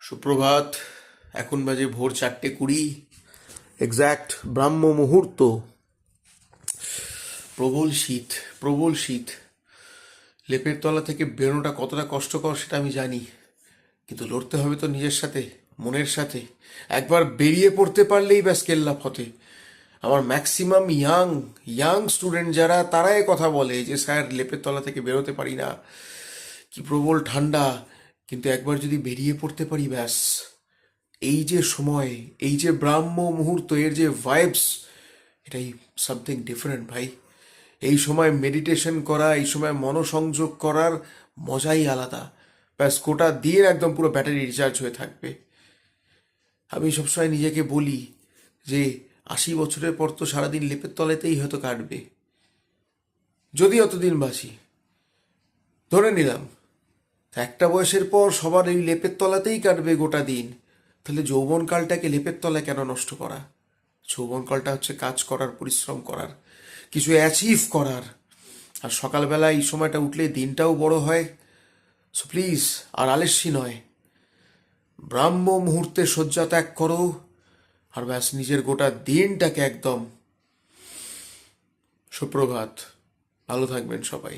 সুপ্রভাত। এখন বাজে ভোর 4:20। এক্স্যাক্ট ব্রাহ্ম মুহূর্ত। প্রবল শীত, প্রবল শীত। লেপের তলা থেকে বেরোনোটা কতটা কষ্টকর সেটা আমি জানি, কিন্তু লড়তে হবে তো নিজের সাথে, মনের সাথে। একবার বেরিয়ে পড়তে পারলেই ব্যাস কেল্লা ফতে। আমার ম্যাক্সিমাম ইয়াং ইয়াং স্টুডেন্ট যারা, তারাই কথা বলে যে স্যার লেপের তলা থেকে বেরোতে পারি না, কি প্রবল ঠান্ডা। কিন্তু একবার যদি বেরিয়ে পড়তে পারি ব্যাস, এই যে সময়, এই যে ব্রাহ্ম মুহূর্ত, এর যে ভাইবস, এটাই সামথিং ডিফারেন্ট ভাই। এই সময় মেডিটেশন করা, এই সময় মনোসংযোগ করার মজাই আলাদা। ব্যাস গোটা দিন একদম পুরো ব্যাটারি রিচার্জ হয়ে থাকবে। আমি সবসময় নিজেকে বলি যে 80 বছরের পর তো সারাদিন লেপের তলাতেই হয়তো কাটবে, যদি অতদিন বাঁচি। ধরে নিলাম একটা বয়সের পর সবার এই লেপের তলাতেই কাটবে গোটা দিন, তাহলে যৌবনকালটাকে লেপের তলায় কেন নষ্ট করা? যৌবনকালটা হচ্ছে কাজ করার, পরিশ্রম করার, কিছু অ্যাচিভ করার। আর সকালবেলা এই সময়টা উঠলে দিনটাও বড় হয়। সো প্লিজ, আর আলস্যি নয়, ব্রাহ্ম মুহূর্তে শয্যা ত্যাগ করো, আর ব্যাস নিজের গোটা দিনটাকে একদম। সুপ্রভাত, ভালো থাকবেন সবাই।